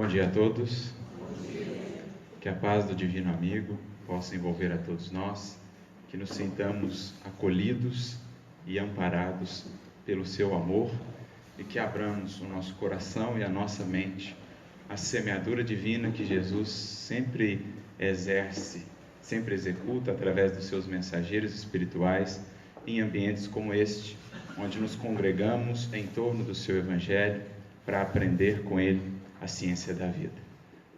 Bom dia a todos. Que a paz do Divino Amigo possa envolver a todos nós, que nos sintamos acolhidos e amparados pelo seu amor e que abramos o nosso coração e a nossa mente à semeadura divina que Jesus sempre exerce, sempre executa através dos seus mensageiros espirituais em ambientes como este, onde nos congregamos em torno do seu Evangelho para aprender com ele a ciência da vida.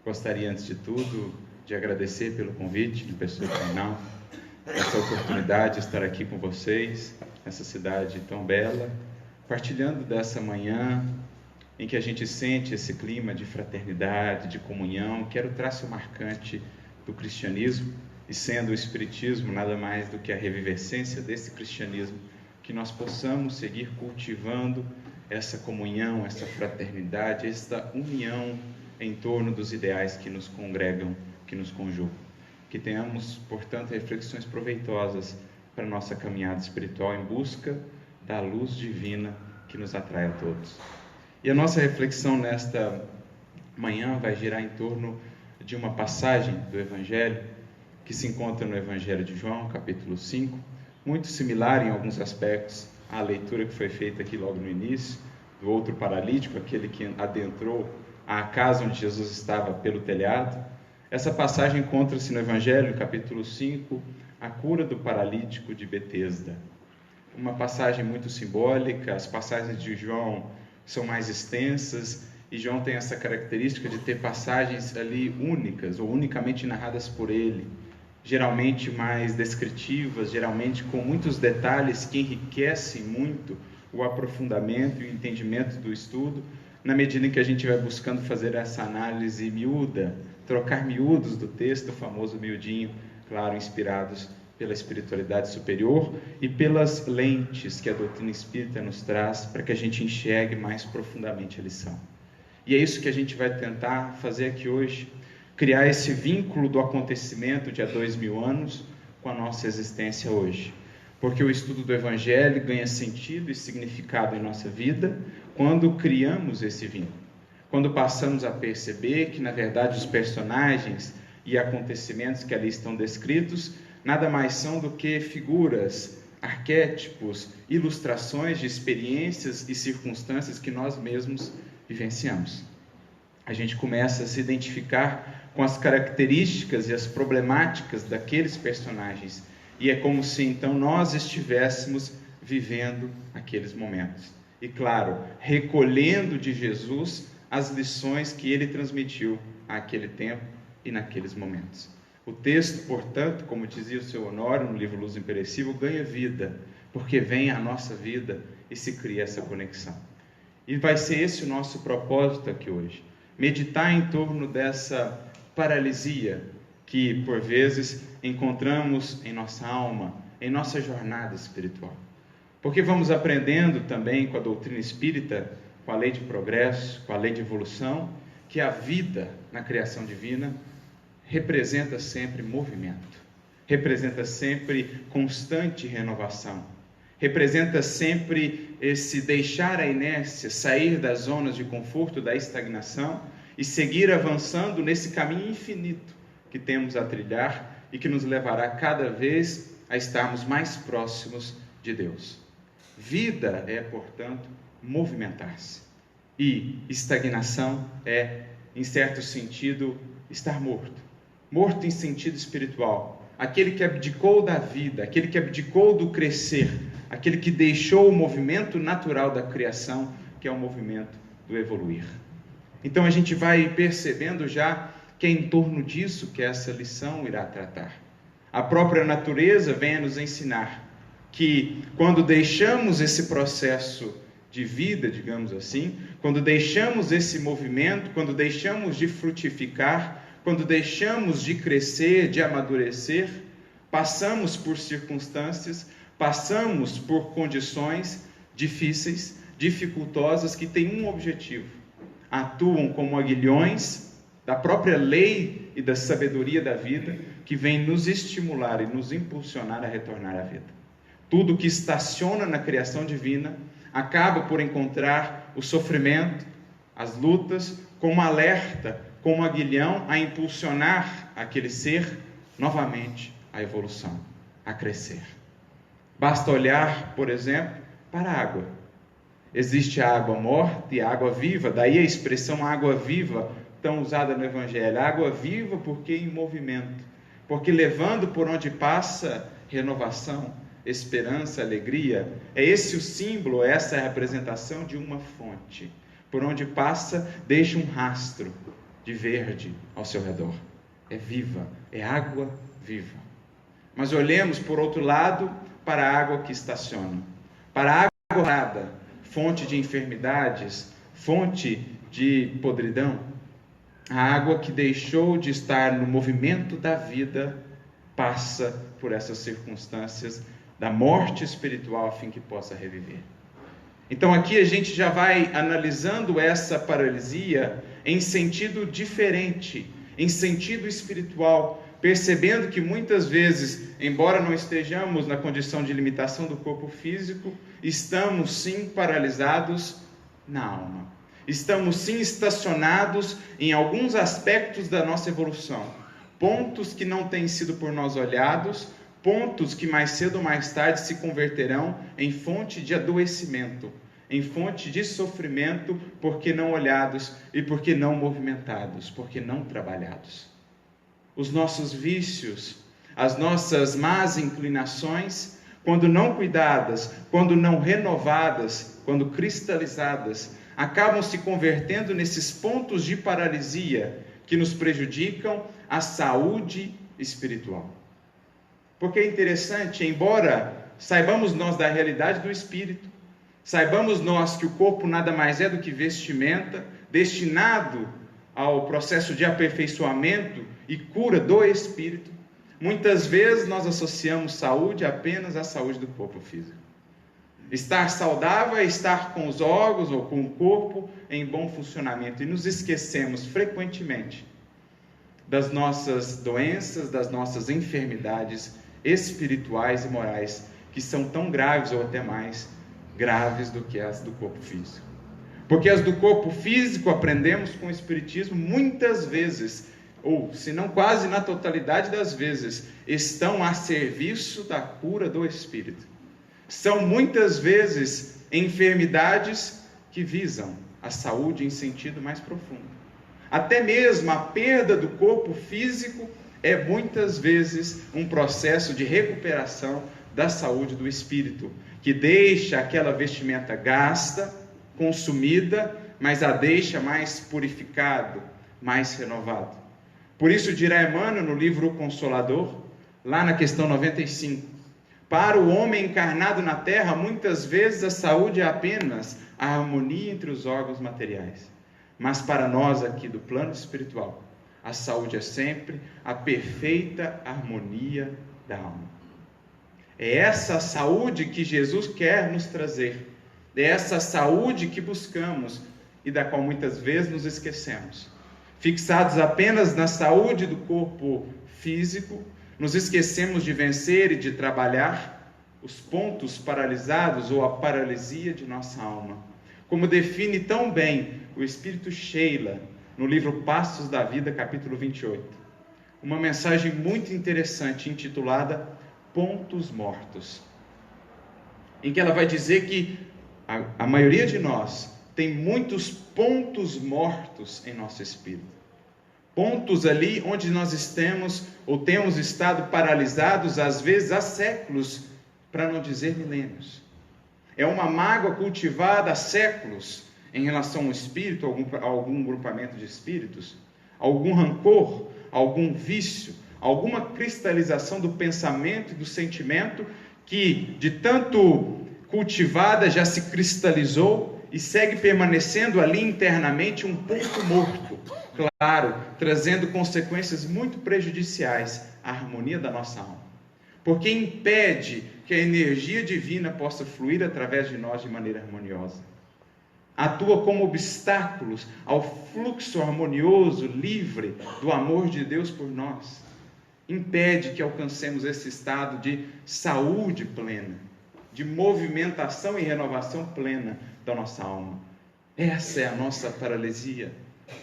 Gostaria, antes de tudo, de agradecer pelo convite de pessoa final, essa oportunidade de estar aqui com vocês, nessa cidade tão bela, partilhando dessa manhã em que a gente sente esse clima de fraternidade, de comunhão, que era o traço marcante do cristianismo, e sendo o Espiritismo nada mais do que a revivescência desse cristianismo, que nós possamos seguir cultivando essa comunhão, essa fraternidade, essa união em torno dos ideais que nos congregam, que nos conjugam. Que tenhamos, portanto, reflexões proveitosas para a nossa caminhada espiritual em busca da luz divina que nos atrai a todos. E a nossa reflexão nesta manhã vai girar em torno de uma passagem do Evangelho que se encontra no Evangelho de João, capítulo 5, muito similar em alguns aspectos à leitura que foi feita aqui logo no início, do outro paralítico, aquele que adentrou a casa onde Jesus estava pelo telhado. Essa passagem encontra-se no Evangelho, capítulo 5, a cura do paralítico de Betesda. Uma passagem muito simbólica. As passagens de João são mais extensas, e João tem essa característica de ter passagens ali únicas, ou unicamente narradas por ele, geralmente mais descritivas, geralmente com muitos detalhes que enriquecem muito o aprofundamento e o entendimento do estudo, na medida em que a gente vai buscando fazer essa análise miúda, trocar miúdos do texto, o famoso miudinho, claro, inspirados pela espiritualidade superior e pelas lentes que a doutrina espírita nos traz para que a gente enxergue mais profundamente a lição. E é isso que a gente vai tentar fazer aqui hoje, criar esse vínculo do acontecimento de há 2000 anos com a nossa existência hoje. Porque o estudo do Evangelho ganha sentido e significado em nossa vida quando criamos esse vínculo. Quando passamos a perceber que, na verdade, os personagens e acontecimentos que ali estão descritos nada mais são do que figuras, arquétipos, ilustrações de experiências e circunstâncias que nós mesmos vivenciamos. A gente começa a se identificar com as características e as problemáticas daqueles personagens, e é como se então nós estivéssemos vivendo aqueles momentos. E claro, recolhendo de Jesus as lições que ele transmitiu àquele tempo e naqueles momentos. O texto, portanto, como dizia o seu Honório no livro Luz Imperecível, ganha vida, porque vem à nossa vida e se cria essa conexão. E vai ser esse o nosso propósito aqui hoje. Meditar em torno dessa paralisia que, por vezes, encontramos em nossa alma, em nossa jornada espiritual. Porque vamos aprendendo também com a doutrina espírita, com a lei de progresso, com a lei de evolução, que a vida na criação divina representa sempre movimento, representa sempre constante renovação, representa sempre esse deixar a inércia, sair das zonas de conforto, da estagnação e seguir avançando nesse caminho infinito que temos a trilhar e que nos levará cada vez a estarmos mais próximos de Deus. Vida é, portanto, movimentar-se. E estagnação é, em certo sentido, estar morto. Morto em sentido espiritual. Aquele que abdicou da vida, aquele que abdicou do crescer, aquele que deixou o movimento natural da criação, que é o movimento do evoluir. Então a gente vai percebendo já que é em torno disso que essa lição irá tratar. A própria natureza vem a nos ensinar que quando deixamos esse processo de vida, digamos assim, quando deixamos esse movimento, quando deixamos de frutificar, quando deixamos de crescer, de amadurecer, passamos por circunstâncias, passamos por condições difíceis, dificultosas, que têm um objetivo. Atuam como aguilhões da própria lei e da sabedoria da vida, que vem nos estimular e nos impulsionar a retornar à vida. Tudo que estaciona na criação divina acaba por encontrar o sofrimento, as lutas como alerta, como aguilhão a impulsionar aquele ser novamente à evolução, a crescer. Basta olhar, por exemplo, para a água. Existe a água morta e a água viva, daí a expressão água viva, tão usada no Evangelho. Água viva porque em movimento, porque levando por onde passa renovação, esperança, alegria. É esse o símbolo, essa é a representação de uma fonte. Por onde passa, deixa um rastro de verde ao seu redor. É viva, é água viva. Mas olhemos, por outro lado, para a água que estaciona, para a água parada, fonte de enfermidades, fonte de podridão. A água que deixou de estar no movimento da vida passa por essas circunstâncias da morte espiritual a fim que possa reviver. Então aqui a gente já vai analisando essa paralisia em sentido diferente, em sentido espiritual, percebendo que muitas vezes, embora não estejamos na condição de limitação do corpo físico, estamos sim paralisados na alma. Estamos sim estacionados em alguns aspectos da nossa evolução. Pontos que não têm sido por nós olhados, pontos que mais cedo ou mais tarde se converterão em fonte de adoecimento, em fonte de sofrimento, porque não olhados e porque não movimentados, porque não trabalhados. Os nossos vícios, as nossas más inclinações, quando não cuidadas, quando não renovadas, quando cristalizadas, acabam se convertendo nesses pontos de paralisia que nos prejudicam a saúde espiritual. Porque é interessante, embora saibamos nós da realidade do espírito, saibamos nós que o corpo nada mais é do que vestimenta, destinado ao processo de aperfeiçoamento e cura do espírito, muitas vezes nós associamos saúde apenas à saúde do corpo físico. Estar saudável é estar com os órgãos ou com o corpo em bom funcionamento, e nos esquecemos frequentemente das nossas doenças, das nossas enfermidades espirituais e morais, que são tão graves ou até mais graves do que as do corpo físico. Porque as do corpo físico aprendemos com o Espiritismo muitas vezes, ou se não quase na totalidade das vezes, estão a serviço da cura do espírito. São muitas vezes enfermidades que visam a saúde em sentido mais profundo. Até mesmo a perda do corpo físico é muitas vezes um processo de recuperação da saúde do espírito, que deixa aquela vestimenta gasta, consumida, mas a deixa mais purificado, mais renovado. Por isso dirá Emmanuel no livro O Consolador, lá na questão 95, para o homem encarnado na terra, muitas vezes a saúde é apenas a harmonia entre os órgãos materiais. Mas para nós aqui do plano espiritual, a saúde é sempre a perfeita harmonia da alma. É essa saúde que Jesus quer nos trazer. É essa saúde que buscamos e da qual muitas vezes nos esquecemos. Fixados apenas na saúde do corpo físico, nos esquecemos de vencer e de trabalhar os pontos paralisados ou a paralisia de nossa alma. Como define tão bem o Espírito Sheila no livro Passos da Vida, capítulo 28. Uma mensagem muito interessante intitulada Pontos Mortos, em que ela vai dizer que a maioria de nós tem muitos pontos mortos em nosso espírito. Pontos ali onde nós estamos ou temos estado paralisados, às vezes há séculos, para não dizer milênios. É uma mágoa cultivada há séculos em relação ao espírito, a algum grupamento de espíritos, algum rancor, algum vício, alguma cristalização do pensamento e do sentimento que, de tanto cultivada, já se cristalizou e segue permanecendo ali internamente um ponto morto, claro, trazendo consequências muito prejudiciais à harmonia da nossa alma, porque impede que a energia divina possa fluir através de nós de maneira harmoniosa. Atua como obstáculos ao fluxo harmonioso, livre do amor de Deus por nós. Impede que alcancemos esse estado de saúde plena, de movimentação e renovação plena da nossa alma. Essa é a nossa paralisia.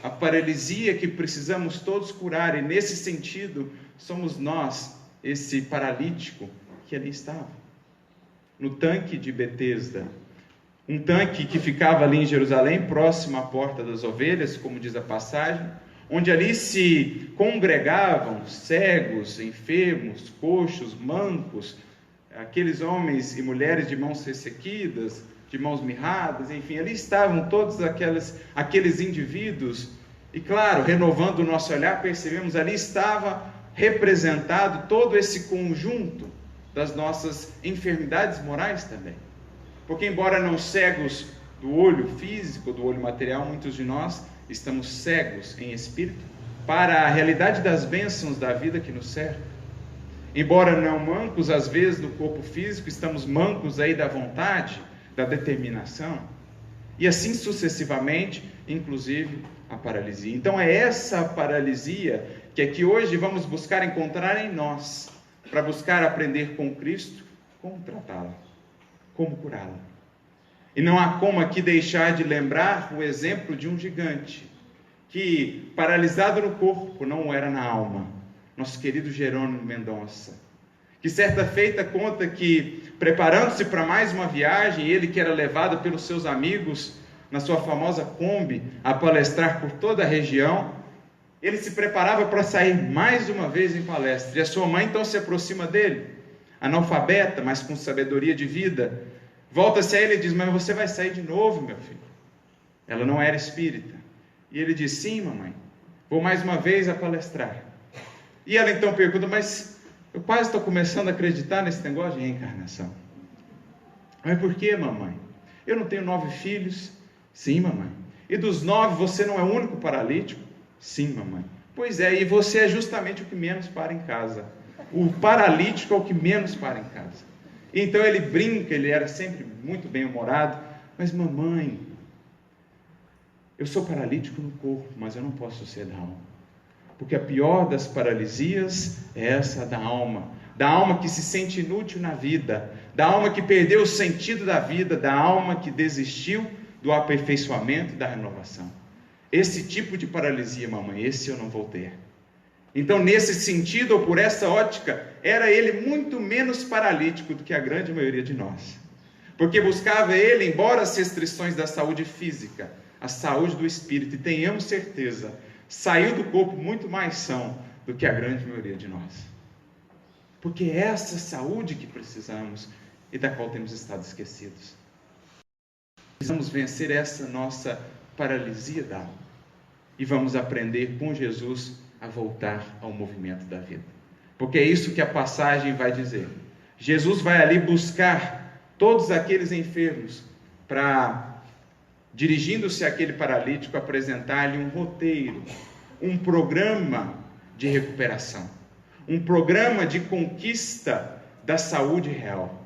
A paralisia que precisamos todos curar, e nesse sentido, somos nós, esse paralítico que ali estava. No tanque de Betesda, um tanque que ficava ali em Jerusalém, próximo à Porta das Ovelhas, como diz a passagem, onde ali se congregavam cegos, enfermos, coxos, mancos, aqueles homens e mulheres de mãos ressequidas, de mãos mirradas, enfim, ali estavam todos aqueles indivíduos, e claro, renovando o nosso olhar, percebemos ali estava representado todo esse conjunto das nossas enfermidades morais também. Porque embora não cegos do olho físico, do olho material, muitos de nós estamos cegos em espírito para a realidade das bênçãos da vida que nos cerca. Embora não mancos, às vezes, do corpo físico, estamos mancos aí da vontade, da determinação, e assim sucessivamente, inclusive a paralisia. Então é essa paralisia que aqui hoje vamos buscar encontrar em nós, para buscar aprender com Cristo como tratá-la, como curá-la. E não há como aqui deixar de lembrar o exemplo de um gigante, que paralisado no corpo não era na alma, nosso querido Jerônimo Mendonça, que certa feita conta que, preparando-se para mais uma viagem, ele que era levado pelos seus amigos na sua famosa Kombi a palestrar por toda a região, ele se preparava para sair mais uma vez em palestra, e a sua mãe então se aproxima dele, analfabeta, mas com sabedoria de vida, volta-se a ele e diz: mas você vai sair de novo, meu filho? Ela não era espírita, e ele diz: sim, mamãe, vou mais uma vez a palestrar. E ela então pergunta: mas eu quase estou começando a acreditar nesse negócio de reencarnação. Mas por que, mamãe? Eu não tenho 9 filhos? Sim, mamãe. E dos 9 você não é o único paralítico? Sim, mamãe. Pois é, e você é justamente o que menos para em casa. O paralítico é o que menos para em casa. Então ele brinca, ele era sempre muito bem-humorado. Mas mamãe, eu sou paralítico no corpo, mas eu não posso ser da alma. Porque a pior das paralisias é essa da alma que se sente inútil na vida, da alma que perdeu o sentido da vida, da alma que desistiu do aperfeiçoamento e da renovação. Esse tipo de paralisia, mamãe, esse eu não vou ter. Então, nesse sentido, ou por essa ótica, era ele muito menos paralítico do que a grande maioria de nós. Porque buscava ele, embora as restrições da saúde física, a saúde do espírito, e tenhamos certeza, saiu do corpo muito mais são do que a grande maioria de nós. Porque é essa saúde que precisamos e da qual temos estado esquecidos. Precisamos vencer essa nossa paralisia da alma. E vamos aprender com Jesus a voltar ao movimento da vida. Porque é isso que a passagem vai dizer. Jesus vai ali buscar todos aqueles enfermos para, dirigindo-se àquele paralítico, apresentar-lhe um roteiro, um programa de recuperação, um programa de conquista da saúde real.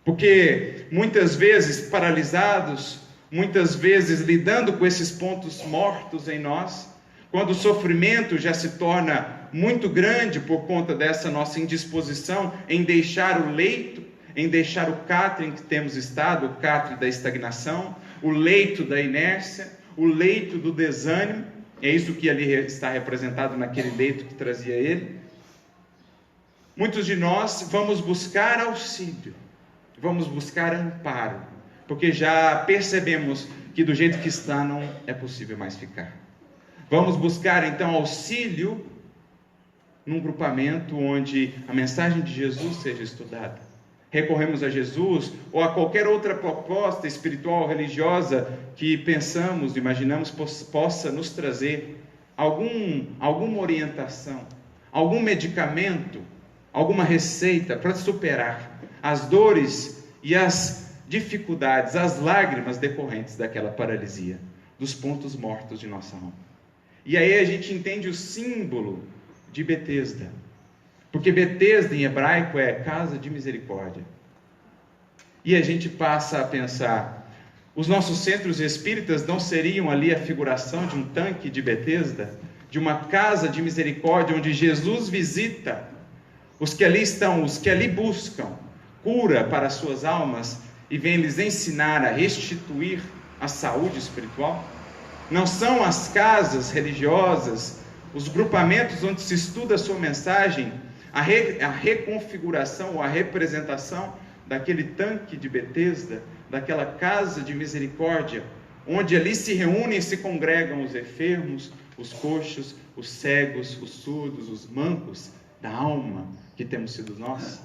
Porque muitas vezes paralisados, muitas vezes lidando com esses pontos mortos em nós, quando o sofrimento já se torna muito grande por conta dessa nossa indisposição em deixar o leito, em deixar o catre em que temos estado, o catre da estagnação, o leito da inércia, o leito do desânimo, é isso que ali está representado naquele leito que trazia ele. Muitos de nós vamos buscar auxílio, vamos buscar amparo, porque já percebemos que do jeito que está não é possível mais ficar. Vamos buscar então auxílio num grupamento onde a mensagem de Jesus seja estudada. Recorremos a Jesus ou a qualquer outra proposta espiritual ou religiosa que pensamos, imaginamos possa nos trazer alguma orientação, algum medicamento, alguma receita para superar as dores e as dificuldades, as lágrimas decorrentes daquela paralisia, dos pontos mortos de nossa alma. E aí a gente entende o símbolo de Betesda, porque Betesda em hebraico é casa de misericórdia. E a gente passa a pensar, os nossos centros espíritas não seriam ali a figuração de um tanque de Betesda, de uma casa de misericórdia, onde Jesus visita os que ali estão, os que ali buscam cura para as suas almas, e vem lhes ensinar a restituir a saúde espiritual? Não são as casas religiosas, os grupamentos onde se estuda a sua mensagem, a reconfiguração ou a representação daquele tanque de Betesda, daquela casa de misericórdia, onde ali se reúnem e se congregam os enfermos, os coxos, os cegos, os surdos, os mancos da alma, que temos sido nós?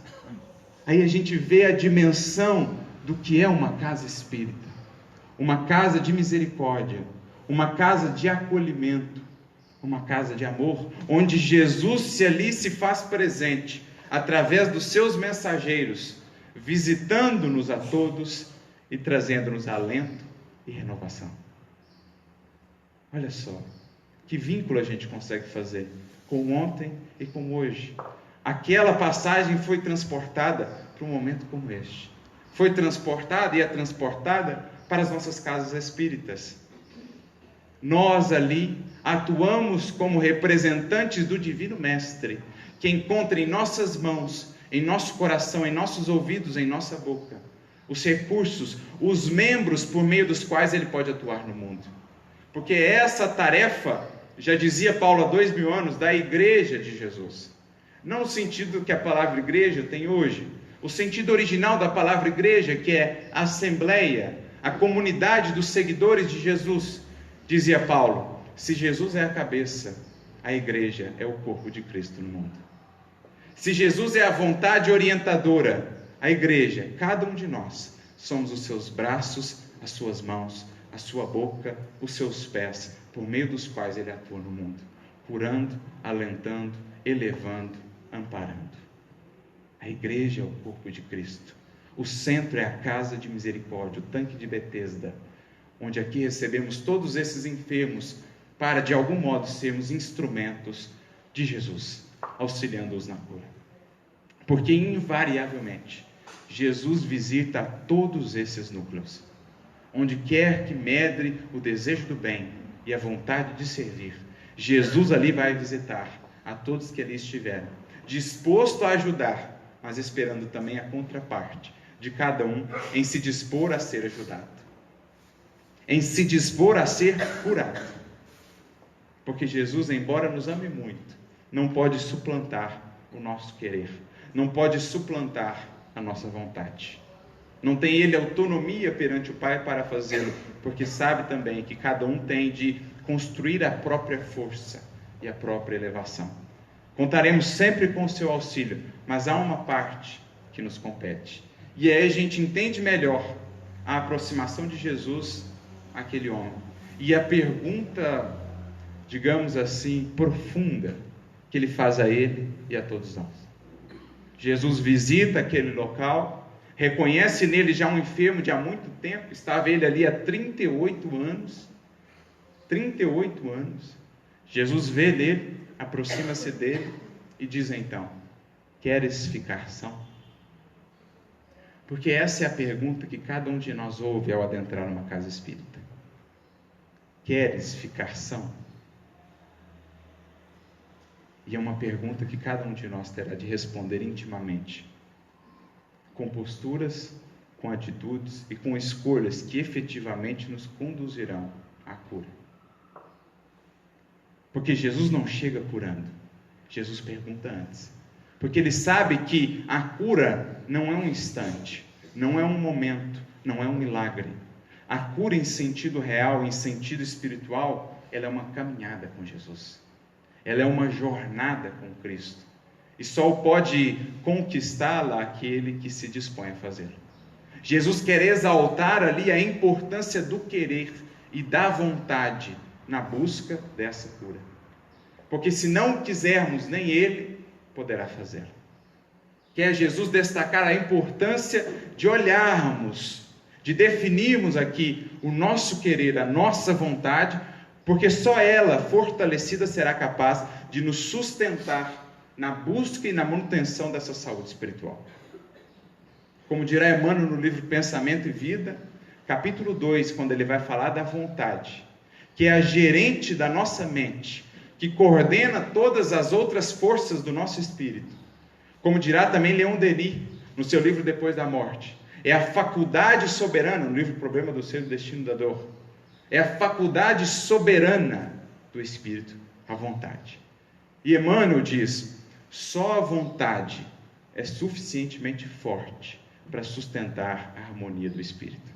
Aí a gente vê a dimensão do que é uma casa espírita, uma casa de misericórdia, uma casa de acolhimento, uma casa de amor, onde Jesus ali se faz presente, através dos seus mensageiros, visitando-nos a todos e trazendo-nos alento e renovação. Olha só, que vínculo a gente consegue fazer com ontem e com hoje. Aquela passagem foi transportada para um momento como este. Foi transportada e é transportada para as nossas casas espíritas. Nós ali atuamos como representantes do Divino Mestre, que encontra em nossas mãos, em nosso coração, em nossos ouvidos, em nossa boca, os recursos, os membros por meio dos quais Ele pode atuar no mundo. Porque essa tarefa, já dizia Paulo há 2000 anos, da Igreja de Jesus. Não no sentido que a palavra igreja tem hoje, o sentido original da palavra igreja, que é a assembleia, a comunidade dos seguidores de Jesus. Dizia Paulo, se Jesus é a cabeça, a igreja é o corpo de Cristo no mundo. Se Jesus é a vontade orientadora, a igreja, cada um de nós, somos os seus braços, as suas mãos, a sua boca, os seus pés, por meio dos quais Ele atua no mundo, curando, alentando, elevando, amparando. A igreja é o corpo de Cristo. O centro é a casa de misericórdia, o tanque de Betesda, onde aqui recebemos todos esses enfermos para, de algum modo, sermos instrumentos de Jesus, auxiliando-os na cura. Porque, invariavelmente, Jesus visita todos esses núcleos. Onde quer que medre o desejo do bem e a vontade de servir, Jesus ali vai visitar a todos que ali estiverem, disposto a ajudar, mas esperando também a contraparte de cada um em se dispor a ser ajudado, em se dispor a ser curado. Porque Jesus, embora nos ame muito, não pode suplantar o nosso querer, não pode suplantar a nossa vontade. Não tem Ele autonomia perante o Pai para fazê-lo, porque sabe também que cada um tem de construir a própria força e a própria elevação. Contaremos sempre com o seu auxílio, mas há uma parte que nos compete. E aí a gente entende melhor a aproximação de Jesus àquele homem. E a pergunta, digamos assim, profunda que Ele faz a ele e a todos nós. Jesus visita aquele local, reconhece nele já um enfermo de há muito tempo, estava ele ali há 38 anos. 38 anos. Jesus vê nele, aproxima-se dele e diz então, queres ficar são? Porque essa é a pergunta que cada um de nós ouve ao adentrar numa casa espírita. Queres ficar são? E é uma pergunta que cada um de nós terá de responder intimamente, com posturas, com atitudes e com escolhas que efetivamente nos conduzirão à cura. Porque Jesus não chega curando, Jesus pergunta antes. Porque Ele sabe que a cura não é um instante, não é um momento, não é um milagre. A cura em sentido real, em sentido espiritual, ela é uma caminhada com Jesus. Ela é uma jornada com Cristo. E só pode conquistá-la aquele que se dispõe a fazê-lo. Jesus quer exaltar ali a importância do querer e da vontade na busca dessa cura. Porque se não quisermos, nem Ele poderá fazê-lo. Quer Jesus destacar a importância de olharmos, de definirmos aqui o nosso querer, a nossa vontade, porque só ela, fortalecida, será capaz de nos sustentar na busca e na manutenção dessa saúde espiritual. Como dirá Emmanuel no livro Pensamento e Vida, capítulo 2, quando ele vai falar da vontade, que é a gerente da nossa mente, que coordena todas as outras forças do nosso espírito. Como dirá também Leon Denis, no seu livro Depois da Morte, É a faculdade soberana, no livro Problema do Ser e do Destino da Dor. É a faculdade soberana do Espírito, a vontade. E Emmanuel diz, só a vontade é suficientemente forte para sustentar a harmonia do Espírito.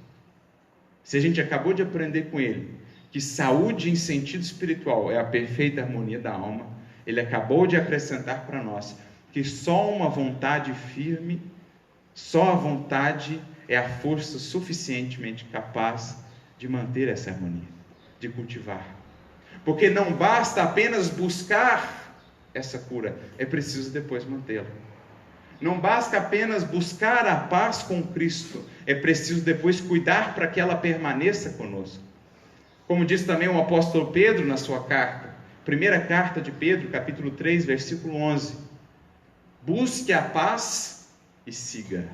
Se a gente acabou de aprender com ele que saúde em sentido espiritual é a perfeita harmonia da alma, ele acabou de acrescentar para nós que só uma vontade firme, só a vontade é a força suficientemente capaz de manter essa harmonia, de cultivar. Porque não basta apenas buscar essa cura, é preciso depois mantê-la. Não basta apenas buscar a paz com Cristo, é preciso depois cuidar para que ela permaneça conosco. Como diz também o apóstolo Pedro na sua carta, primeira carta de Pedro, capítulo 3, versículo 11. Busque a paz e siga.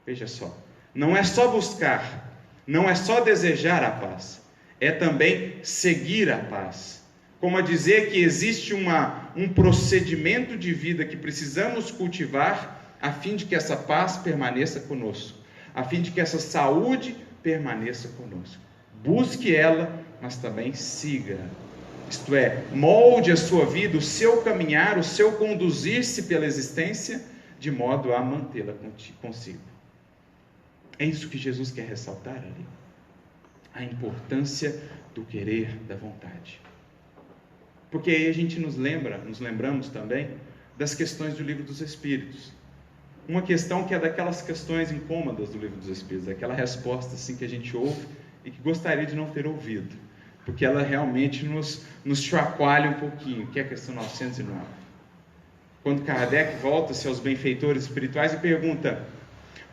Veja só, não é só buscar, não é só desejar a paz, é também seguir a paz. Como a dizer que existe um procedimento de vida que precisamos cultivar a fim de que essa paz permaneça conosco, a fim de que essa saúde permaneça conosco. Busque ela, mas também siga. Isto é, molde a sua vida, o seu caminhar, o seu conduzir-se pela existência, de modo a mantê-la consigo. É isso que Jesus quer ressaltar ali. A importância do querer, da vontade. Porque aí a gente nos lembramos também das questões do Livro dos Espíritos. Uma questão que é daquelas questões incômodas do Livro dos Espíritos, aquela resposta assim que a gente ouve e que gostaria de não ter ouvido, porque ela realmente nos chacoalha um pouquinho, que é a questão 909. Quando Kardec volta-se aos benfeitores espirituais e pergunta: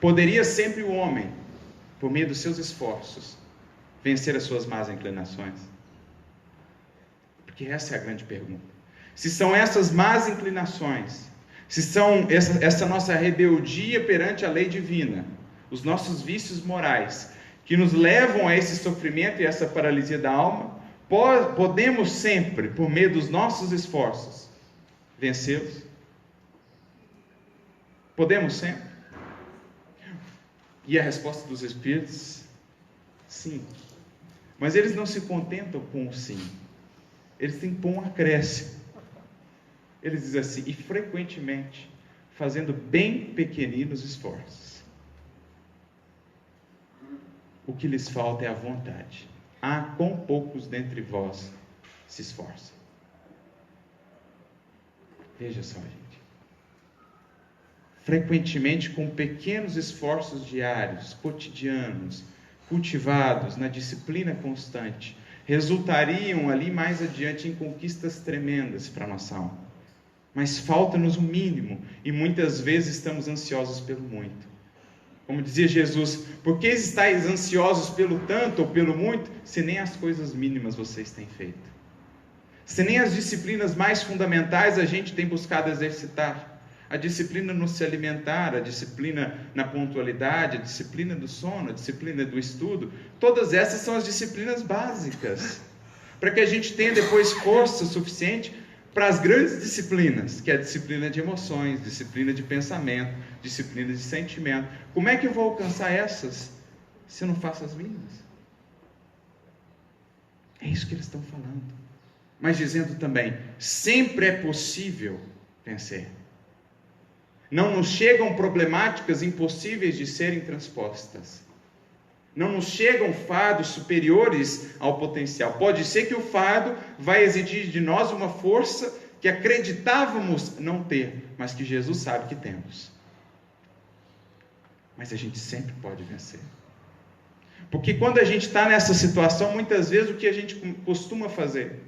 poderia sempre o homem, por meio dos seus esforços, vencer as suas más inclinações? Porque essa é a grande pergunta. Se são essas más inclinações, se são essa nossa rebeldia perante a lei divina, os nossos vícios morais, que nos levam a esse sofrimento e essa paralisia da alma, podemos sempre, por meio dos nossos esforços, vencê-los? Podemos sempre? E a resposta dos Espíritos? Sim. Mas eles não se contentam com o sim. Eles têm que pôr um acréscimo. Eles dizem assim: e frequentemente, fazendo bem pequeninos esforços. O que lhes falta é a vontade. Quão poucos dentre vós se esforçam. Veja só, gente. Frequentemente, com pequenos esforços diários, cotidianos, cultivados na disciplina constante, resultariam ali mais adiante em conquistas tremendas para a nossa alma. Mas falta-nos o mínimo e muitas vezes estamos ansiosos pelo muito. Como dizia Jesus: por que estáis ansiosos pelo tanto ou pelo muito, se nem as coisas mínimas vocês têm feito? Se nem as disciplinas mais fundamentais a gente tem buscado exercitar? A disciplina no se alimentar, a disciplina na pontualidade, a disciplina do sono, a disciplina do estudo, todas essas são as disciplinas básicas, para que a gente tenha depois força suficiente para as grandes disciplinas, que é a disciplina de emoções, disciplina de pensamento, disciplina de sentimento. Como é que eu vou alcançar essas, se eu não faço as mínimas? É isso que eles estão falando. Mas dizendo também, sempre é possível vencer. Não nos chegam problemáticas impossíveis de serem transpostas. Não nos chegam fardos superiores ao potencial. Pode ser que o fardo vai exigir de nós uma força que acreditávamos não ter, mas que Jesus sabe que temos. Mas a gente sempre pode vencer. Porque quando a gente está nessa situação, muitas vezes o que a gente costuma fazer?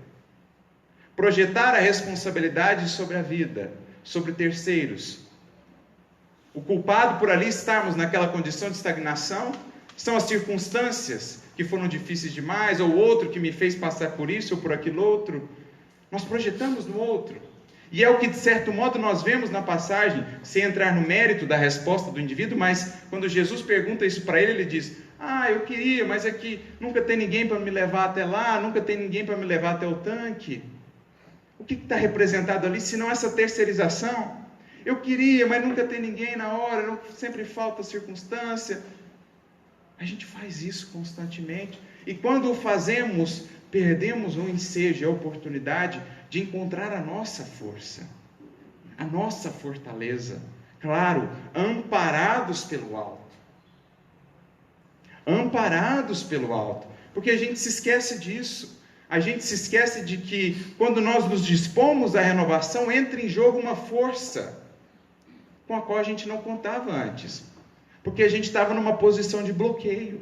Projetar a responsabilidade sobre a vida, sobre terceiros. O culpado por ali estarmos naquela condição de estagnação são as circunstâncias que foram difíceis demais, ou outro que me fez passar por isso ou por aquilo outro. Nós projetamos no outro. E é o que, de certo modo, nós vemos na passagem, sem entrar no mérito da resposta do indivíduo, mas quando Jesus pergunta isso para ele, ele diz: eu queria, mas é que nunca tem ninguém para me levar até lá, nunca tem ninguém para me levar até o tanque. O que está representado ali, senão essa terceirização? eu queria, mas nunca tem ninguém na hora, sempre falta circunstância. A gente faz isso constantemente. E quando o fazemos, perdemos o ensejo, a oportunidade de encontrar a nossa força, a nossa fortaleza. Claro, amparados pelo alto. Amparados pelo alto. Porque a gente se esquece disso. A gente se esquece de que quando nós nos dispomos à renovação, entra em jogo uma força com a qual a gente não contava antes. Porque a gente estava numa posição de bloqueio.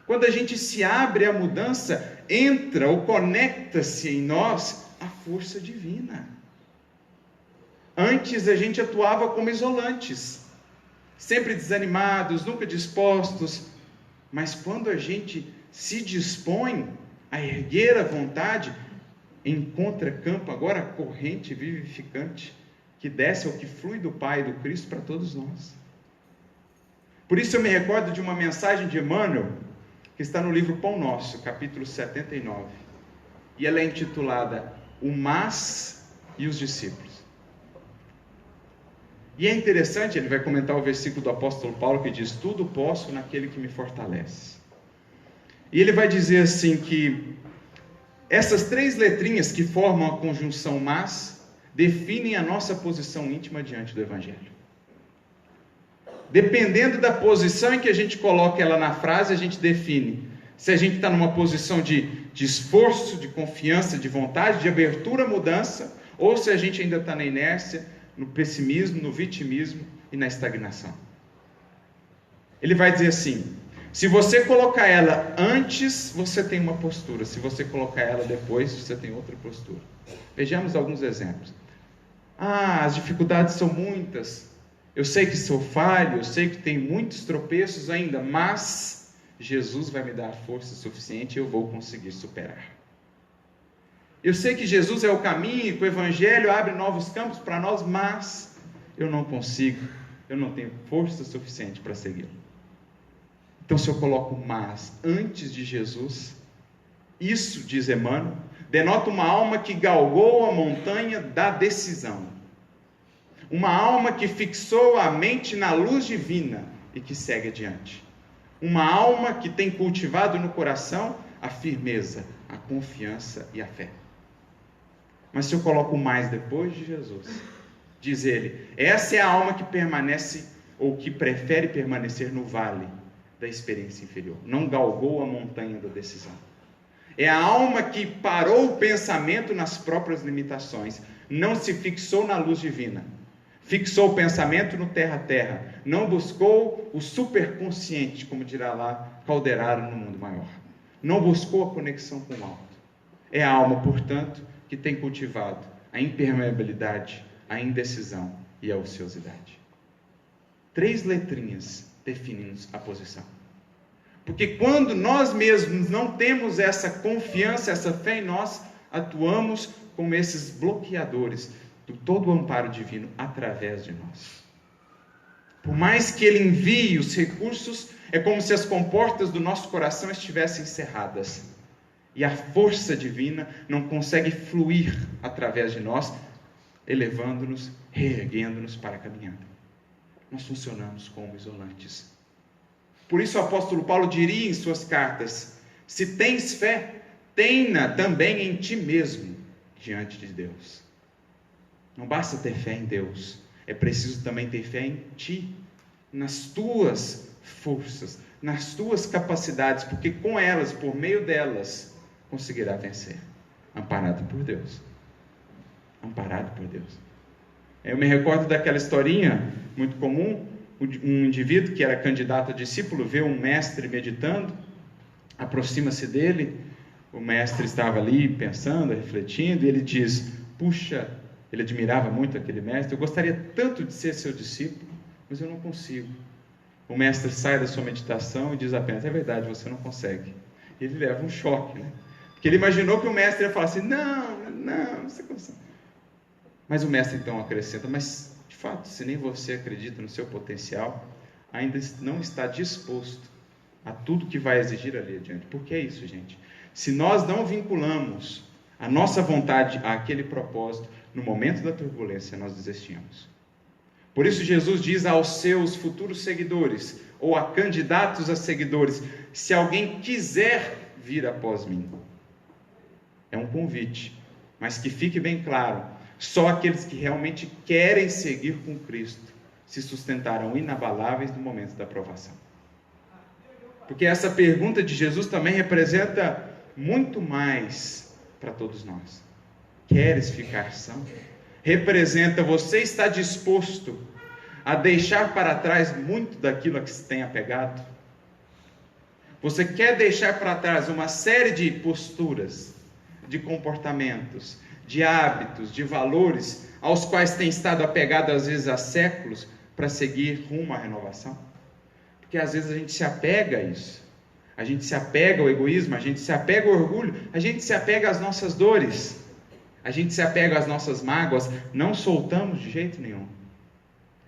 Quando a gente se abre à mudança, entra ou conecta-se em nós a força divina. Antes a gente atuava como isolantes, sempre desanimados, nunca dispostos. Mas quando a gente se dispõe a erguer a vontade, encontra campo agora a corrente vivificante que desce ou que flui do Pai e do Cristo para todos nós. Por isso eu me recordo de uma mensagem de Emmanuel, que está no livro Pão Nosso, capítulo 79. E ela é intitulada O Mas e os Discípulos. E é interessante, ele vai comentar o versículo do apóstolo Paulo que diz: tudo posso naquele que me fortalece. E ele vai dizer assim que essas 3 letrinhas que formam a conjunção mas, definem a nossa posição íntima diante do Evangelho. Dependendo da posição em que a gente coloca ela na frase, a gente define se a gente está numa posição de esforço, de confiança, de vontade, de abertura à mudança, ou se a gente ainda está na inércia, no pessimismo, no vitimismo e na estagnação. Ele vai dizer assim: se você colocar ela antes, você tem uma postura. Se você colocar ela depois, você tem outra postura. Vejamos alguns exemplos. As dificuldades são muitas. Eu sei que sou falho, eu sei que tem muitos tropeços ainda, mas Jesus vai me dar força suficiente e eu vou conseguir superar. Eu sei que Jesus é o caminho, que o Evangelho abre novos campos para nós, mas eu não consigo, eu não tenho força suficiente para segui-lo. Então, se eu coloco mas antes de Jesus, isso, diz Emmanuel, denota uma alma que galgou a montanha da decisão. Uma alma que fixou a mente na luz divina e que segue adiante. Uma alma que tem cultivado no coração a firmeza, a confiança e a fé. Mas se eu coloco mais depois de Jesus, diz ele, essa é a alma que permanece ou que prefere permanecer no vale da experiência inferior. Não galgou a montanha da decisão. É a alma que parou o pensamento nas próprias limitações, não se fixou na luz divina. Fixou o pensamento no terra-terra, não buscou o superconsciente, como dirá lá Calderaro no Mundo Maior. Não buscou a conexão com o alto. É a alma, portanto, que tem cultivado a impermeabilidade, a indecisão e a ociosidade. 3 letrinhas definem a posição. Porque quando nós mesmos não temos essa confiança, essa fé em nós, atuamos como esses bloqueadores do todo o amparo divino através de nós. Por mais que Ele envie os recursos, é como se as comportas do nosso coração estivessem cerradas. E a força divina não consegue fluir através de nós, elevando-nos, reerguendo-nos para a caminhada. Nós funcionamos como isolantes. Por isso o apóstolo Paulo diria em suas cartas: se tens fé, tenha também em ti mesmo, diante de Deus. Não basta ter fé em Deus, é preciso também ter fé em ti, nas tuas forças, nas tuas capacidades, porque com elas, por meio delas, conseguirá vencer, amparado por Deus. Amparado por Deus. Eu me recordo daquela historinha muito comum, um indivíduo que era candidato a discípulo, vê um mestre meditando, aproxima-se dele, o mestre estava ali pensando, refletindo, e ele diz, puxa, ele admirava muito aquele mestre, eu gostaria tanto de ser seu discípulo, mas eu não consigo. O mestre sai da sua meditação e diz apenas, é verdade, você não consegue. E ele leva um choque, né? Porque ele imaginou que o mestre ia falar assim, não, você consegue. Mas o mestre então acrescenta, mas de fato, se nem você acredita no seu potencial, ainda não está disposto a tudo que vai exigir ali adiante. Por que é isso, gente? Se nós não vinculamos a nossa vontade àquele propósito, no momento da turbulência nós desistimos. Por isso Jesus diz aos seus futuros seguidores, ou a candidatos a seguidores: se alguém quiser vir após mim. É um convite, mas que fique bem claro, só aqueles que realmente querem seguir com Cristo se sustentarão inabaláveis no momento da provação. Porque essa pergunta de Jesus também representa muito mais para todos nós. Queres ficar são? Representa: você está disposto a deixar para trás muito daquilo a que se tem apegado? Você quer deixar para trás uma série de posturas, de comportamentos, de hábitos, de valores aos quais tem estado apegado às vezes há séculos, para seguir rumo à renovação? Porque às vezes a gente se apega a isso, a gente se apega ao egoísmo, a gente se apega ao orgulho, a gente se apega às nossas dores, a gente se apega às nossas mágoas, não soltamos de jeito nenhum.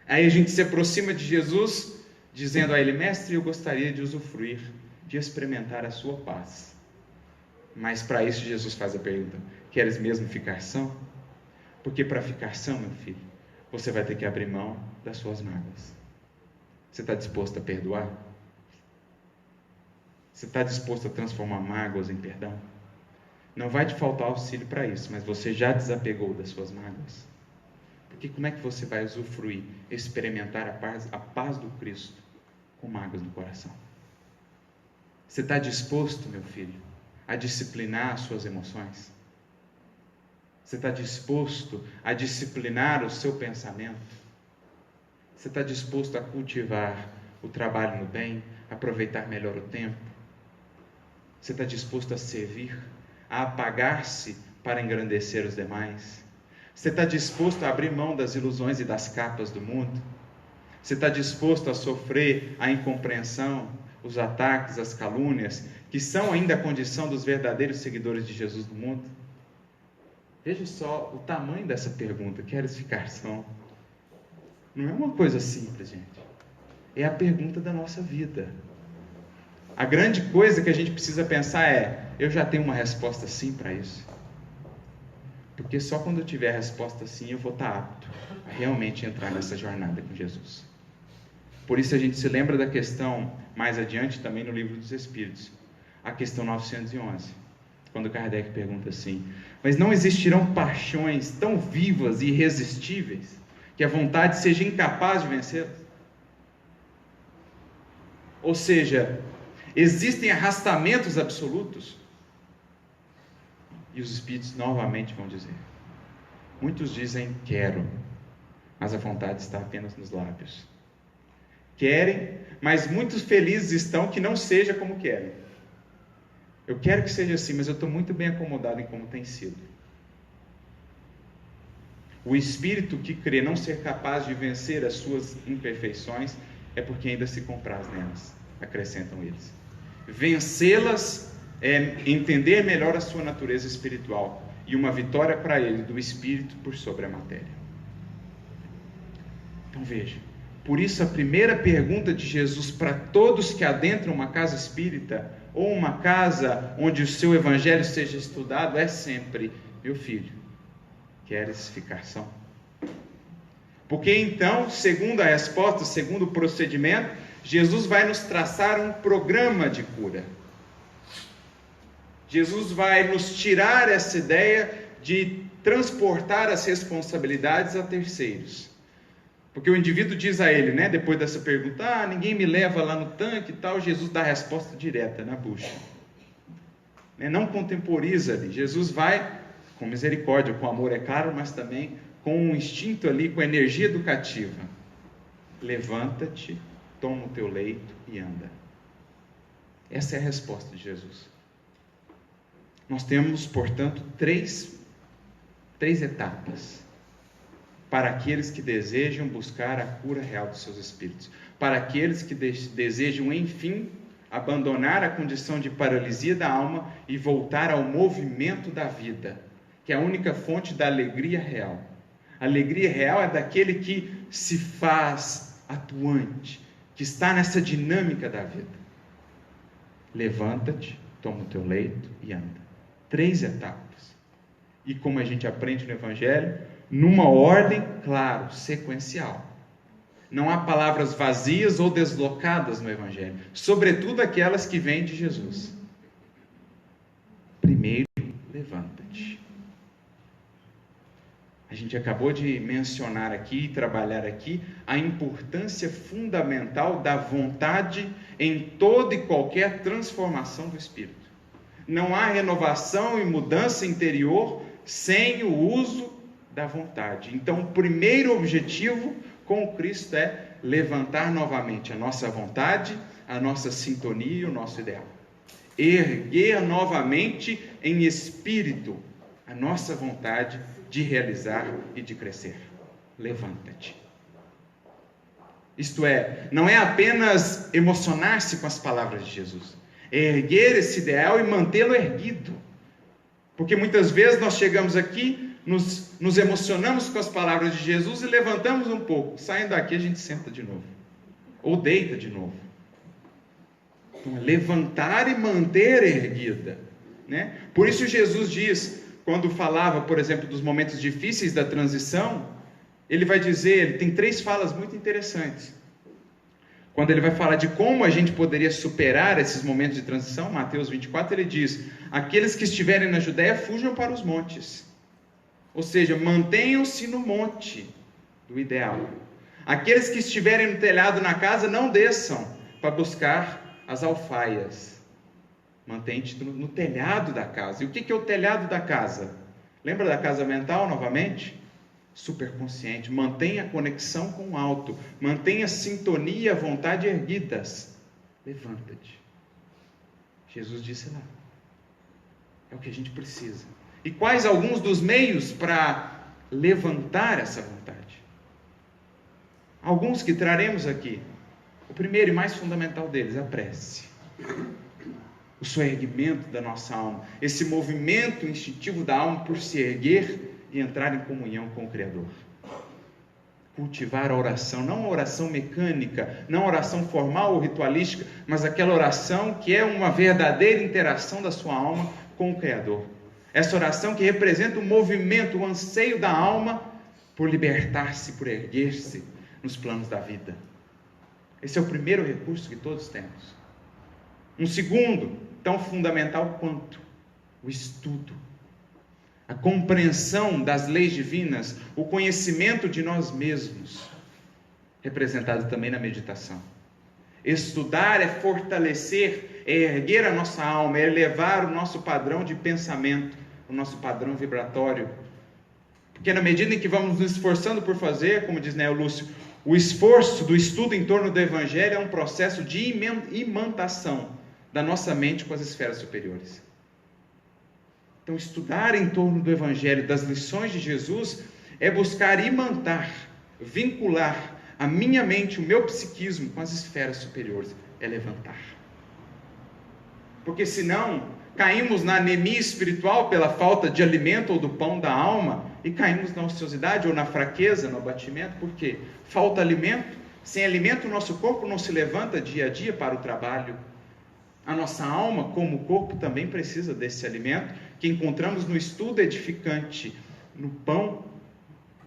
Aí a gente se aproxima de Jesus, dizendo a Ele: mestre, eu gostaria de usufruir, de experimentar a sua paz. Mas para isso Jesus faz a pergunta: queres mesmo ficar são? Porque para ficar são, meu filho, você vai ter que abrir mão das suas mágoas. Você está disposto a perdoar? Você está disposto a transformar mágoas em perdão? Não vai te faltar auxílio para isso, mas você já desapegou das suas mágoas? Porque como é que você vai usufruir, experimentar a paz do Cristo com mágoas no coração? Você está disposto, meu filho, a disciplinar as suas emoções? Você está disposto a disciplinar o seu pensamento? Você está disposto a cultivar o trabalho no bem, aproveitar melhor o tempo? Você está disposto a servir, a apagar-se para engrandecer os demais? Você está disposto a abrir mão das ilusões e das capas do mundo? Você está disposto a sofrer a incompreensão, os ataques, as calúnias, que são ainda a condição dos verdadeiros seguidores de Jesus no mundo? Veja só o tamanho dessa pergunta: queres ficar são? Não é uma coisa simples, gente. É a pergunta da nossa vida. A grande coisa que a gente precisa pensar é: eu já tenho uma resposta sim para isso? Porque só quando eu tiver a resposta sim, eu vou estar apto a realmente entrar nessa jornada com Jesus. Por isso a gente se lembra da questão mais adiante também no Livro dos Espíritos, a questão 911, quando Kardec pergunta assim: mas não existirão paixões tão vivas e irresistíveis que a vontade seja incapaz de vencê-las? Ou seja, existem arrastamentos absolutos? E os Espíritos novamente vão dizer: muitos dizem quero, mas a vontade está apenas nos lábios. Querem, mas muitos felizes estão que não seja como querem. Eu quero que seja assim, mas eu estou muito bem acomodado em como tem sido. O espírito que crê não ser capaz de vencer as suas imperfeições é porque ainda se compraz nelas, acrescentam eles. Vencê-las é entender melhor a sua natureza espiritual e uma vitória para ele do espírito por sobre a matéria. Então veja, por isso a primeira pergunta de Jesus para todos que adentram uma casa espírita ou uma casa onde o seu evangelho seja estudado é sempre: meu filho, queres ficar são? Porque então, segundo a resposta, segundo o procedimento, Jesus vai nos traçar um programa de cura. Jesus vai nos tirar essa ideia de transportar as responsabilidades a terceiros. Porque o indivíduo diz a ele, depois dessa pergunta: ninguém me leva lá no tanque e tal. Jesus dá a resposta direta na bucha. Não contemporiza ali. Jesus vai com misericórdia, com amor, é claro, mas também com um instinto ali, com energia educativa. Levanta-te, toma o teu leito e anda. Essa é a resposta de Jesus. Nós temos, portanto, três etapas para aqueles que desejam buscar a cura real dos seus espíritos, para aqueles que desejam, enfim, abandonar a condição de paralisia da alma e voltar ao movimento da vida, que é a única fonte da alegria real. A alegria real é daquele que se faz atuante, que está nessa dinâmica da vida. Levanta-te, toma o teu leito e anda. 3 etapas. E como a gente aprende no Evangelho, numa ordem, claro, sequencial. Não há palavras vazias ou deslocadas no Evangelho, sobretudo aquelas que vêm de Jesus. Primeiro, levanta-te. A gente acabou de mencionar aqui, trabalhar aqui, a importância fundamental da vontade em toda e qualquer transformação do Espírito. Não há renovação e mudança interior sem o uso da vontade. Então, o primeiro objetivo com o Cristo é levantar novamente a nossa vontade, a nossa sintonia e o nosso ideal. Erguer novamente em espírito a nossa vontade de realizar e de crescer. Levanta-te. Isto é, não é apenas emocionar-se com as palavras de Jesus, é erguer esse ideal e mantê-lo erguido. Porque muitas vezes nós chegamos aqui, nos emocionamos com as palavras de Jesus e levantamos um pouco. Saindo daqui a gente senta de novo. Ou deita de novo. Então, levantar e manter erguida. Né? Por isso Jesus diz, quando falava, por exemplo, dos momentos difíceis da transição, ele vai dizer, ele tem 3 falas muito interessantes. Quando ele vai falar de como a gente poderia superar esses momentos de transição, Mateus 24, ele diz, aqueles que estiverem na Judéia, fujam para os montes. Ou seja, mantenham-se no monte do ideal. Aqueles que estiverem no telhado na casa, não desçam para buscar as alfaias. Mantém-te no telhado da casa. E o que é o telhado da casa? Lembra da casa mental novamente? Superconsciente. Mantenha a conexão com o alto. Mantenha a sintonia e a vontade erguidas. Levanta-te. Jesus disse lá. É o que a gente precisa. E quais alguns dos meios para levantar essa vontade? Alguns que traremos aqui. O primeiro e mais fundamental deles, a prece. O soerguimento da nossa alma. Esse movimento instintivo da alma por se erguer e entrar em comunhão com o Criador. Cultivar a oração, não a oração mecânica, não a oração formal ou ritualística, mas aquela oração que é uma verdadeira interação da sua alma com o Criador. Essa oração que representa o movimento, o anseio da alma por libertar-se, por erguer-se nos planos da vida. Esse é o primeiro recurso que todos temos. Um segundo, tão fundamental quanto o estudo, a compreensão das leis divinas, o conhecimento de nós mesmos, representado também na meditação. Estudar é fortalecer, é erguer a nossa alma, é elevar o nosso padrão de pensamento, o nosso padrão vibratório. Porque na medida em que vamos nos esforçando por fazer, como diz Neo Lúcio, o esforço do estudo em torno do Evangelho é um processo de imantação da nossa mente com as esferas superiores. Então, estudar em torno do Evangelho, das lições de Jesus, é buscar imantar, vincular a minha mente, o meu psiquismo com as esferas superiores, é levantar. Porque senão, caímos na anemia espiritual pela falta de alimento ou do pão da alma, e caímos na ociosidade ou na fraqueza, no abatimento. Por quê? Falta alimento. Sem alimento, o nosso corpo não se levanta dia a dia para o trabalho. A nossa alma, como o corpo, também precisa desse alimento que encontramos no estudo edificante, no pão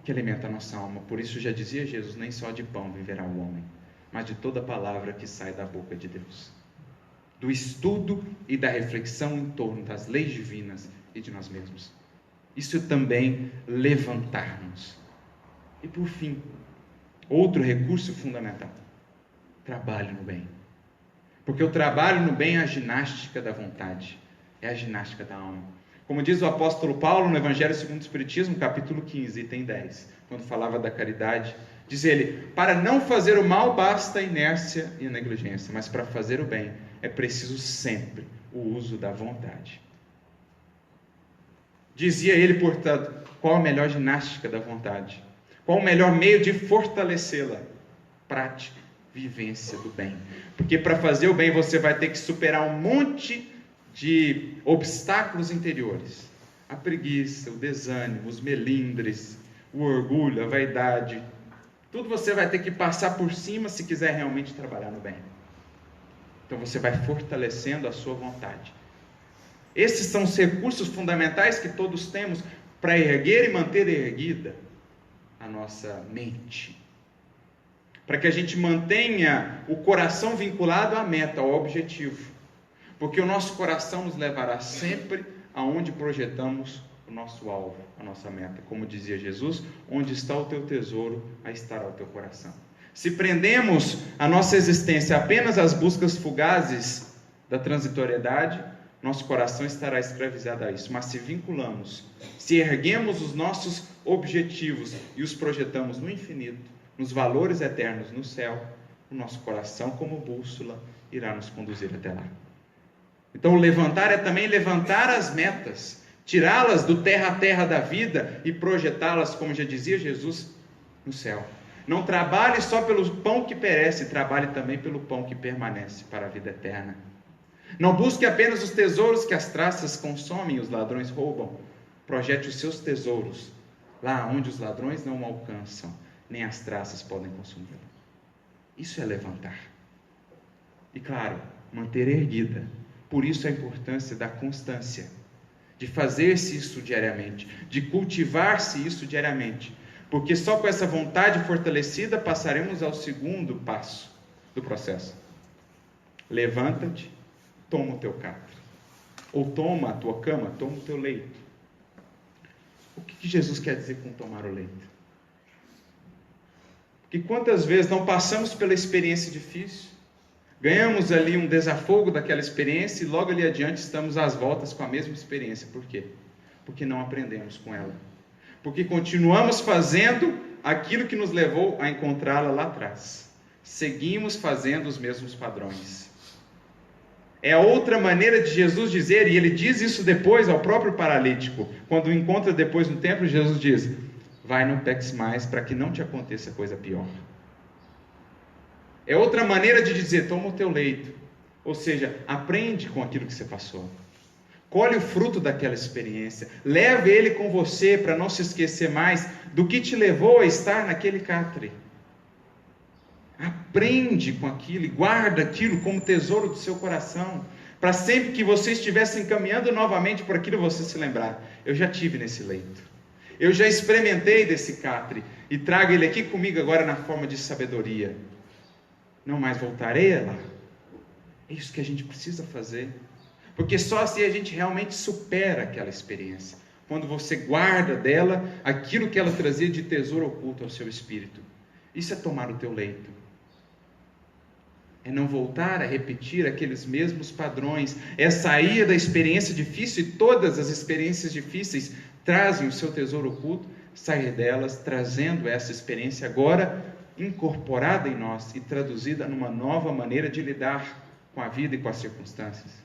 que alimenta a nossa alma. Por isso já dizia Jesus, nem só de pão viverá o homem, mas de toda palavra que sai da boca de Deus. Do estudo e da reflexão em torno das leis divinas e de nós mesmos. Isso também levantar-nos. E por fim, outro recurso fundamental, trabalho no bem. Porque o trabalho no bem é a ginástica da vontade, é a ginástica da alma. Como diz o apóstolo Paulo no Evangelho segundo o Espiritismo, capítulo 15, item 10, quando falava da caridade, diz ele, para não fazer o mal basta a inércia e a negligência, mas para fazer o bem é preciso sempre o uso da vontade. Dizia ele, portanto, qual a melhor ginástica da vontade? Qual o melhor meio de fortalecê-la? Prática, vivência do bem. Porque para fazer o bem você vai ter que superar um monte de obstáculos interiores. A preguiça, o desânimo, os melindres, o orgulho, a vaidade. Tudo você vai ter que passar por cima se quiser realmente trabalhar no bem. Então você vai fortalecendo a sua vontade. Esses são os recursos fundamentais que todos temos para erguer e manter erguida a nossa mente. para que a gente mantenha o coração vinculado à meta, ao objetivo. Porque o nosso coração nos levará sempre aonde projetamos o nosso alvo, a nossa meta. Como dizia Jesus, onde está o teu tesouro, aí estará o teu coração. Se prendemos a nossa existência apenas às buscas fugazes da transitoriedade, nosso coração estará escravizado a isso. Mas se vinculamos, se erguemos os nossos objetivos e os projetamos no infinito, nos valores eternos no céu, o nosso coração, como bússola, irá nos conduzir até lá. Então, levantar é também levantar as metas, tirá-las do terra a terra da vida e projetá-las, como já dizia Jesus, no céu. Não trabalhe só pelo pão que perece, trabalhe também pelo pão que permanece para a vida eterna. Não busque apenas os tesouros que as traças consomem e os ladrões roubam. Projete os seus tesouros lá onde os ladrões não alcançam, nem as traças podem consumi-lo. Isso é levantar. E claro, manter erguida. Por isso a importância da constância, de fazer-se isso diariamente, de cultivar-se isso diariamente. Porque só com essa vontade fortalecida passaremos ao segundo passo do processo. Levanta-te, toma o teu catre. Ou toma a tua cama, toma o teu leito. O que Jesus quer dizer com tomar o leito? Porque quantas vezes não passamos pela experiência difícil, ganhamos ali um desafogo daquela experiência e logo ali adiante estamos às voltas com a mesma experiência. Por quê? Porque não aprendemos com ela. Porque continuamos fazendo aquilo que nos levou a encontrá-la lá atrás. Seguimos fazendo os mesmos padrões. É a outra maneira de Jesus dizer, e ele diz isso depois ao próprio paralítico. Quando o encontra depois no templo, Jesus diz: vai, não peques mais, para que não te aconteça coisa pior. É outra maneira de dizer: toma o teu leito. Ou seja, aprende com aquilo que você passou. Colhe o fruto daquela experiência. Leve ele com você para não se esquecer mais do que te levou a estar naquele catre. Aprende com aquilo e guarda aquilo como tesouro do seu coração. Para sempre que você estiver se encaminhando novamente por aquilo, você se lembrar: eu já tive nesse leito. Eu já experimentei desse catre. E trago ele aqui comigo agora na forma de sabedoria. Não mais voltarei a lá. É isso que a gente precisa fazer. Porque só assim a gente realmente supera aquela experiência. Quando você guarda dela aquilo que ela trazia de tesouro oculto ao seu espírito. Isso é tomar o teu leito. É não voltar a repetir aqueles mesmos padrões. É sair da experiência difícil, e todas as experiências difíceis trazem o seu tesouro oculto. Sair delas trazendo essa experiência agora incorporada em nós e traduzida numa nova maneira de lidar com a vida e com as circunstâncias.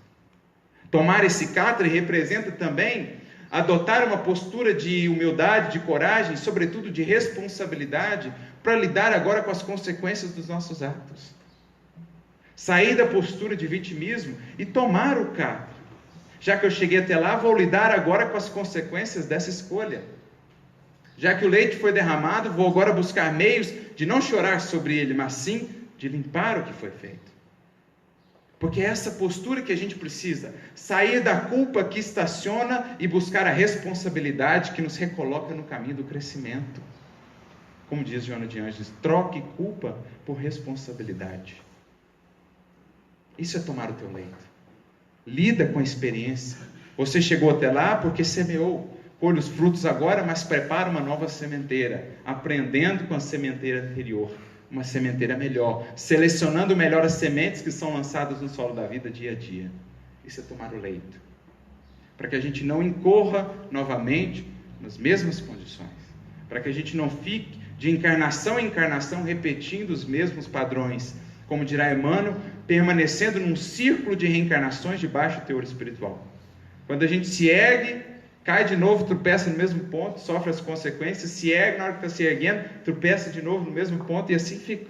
Tomar esse catre representa também adotar uma postura de humildade, de coragem, sobretudo de responsabilidade, para lidar agora com as consequências dos nossos atos. Sair da postura de vitimismo e tomar o catre. Já que eu cheguei até lá, vou lidar agora com as consequências dessa escolha. Já que o leite foi derramado, vou agora buscar meios de não chorar sobre ele, mas sim de limpar o que foi feito. Porque é essa postura que a gente precisa, sair da culpa que estaciona e buscar a responsabilidade que nos recoloca no caminho do crescimento. Como diz Joana de Ângeles, troque culpa por responsabilidade. Isso é tomar o teu leito. Lida com a experiência. Você chegou até lá porque semeou. Colhe os frutos agora, mas prepara uma nova sementeira, aprendendo com a sementeira anterior. Uma sementeira melhor, selecionando melhor as sementes que são lançadas no solo da vida dia a dia. Isso é tomar o leito. Para que a gente não incorra novamente nas mesmas condições. Para que a gente não fique de encarnação em encarnação repetindo os mesmos padrões. Como dirá Emmanuel, permanecendo num círculo de reencarnações de baixo teor espiritual. Quando a gente se ergue, cai de novo, tropeça no mesmo ponto, sofre as consequências, se ergue, na hora que está se erguendo, tropeça de novo no mesmo ponto, e assim fica.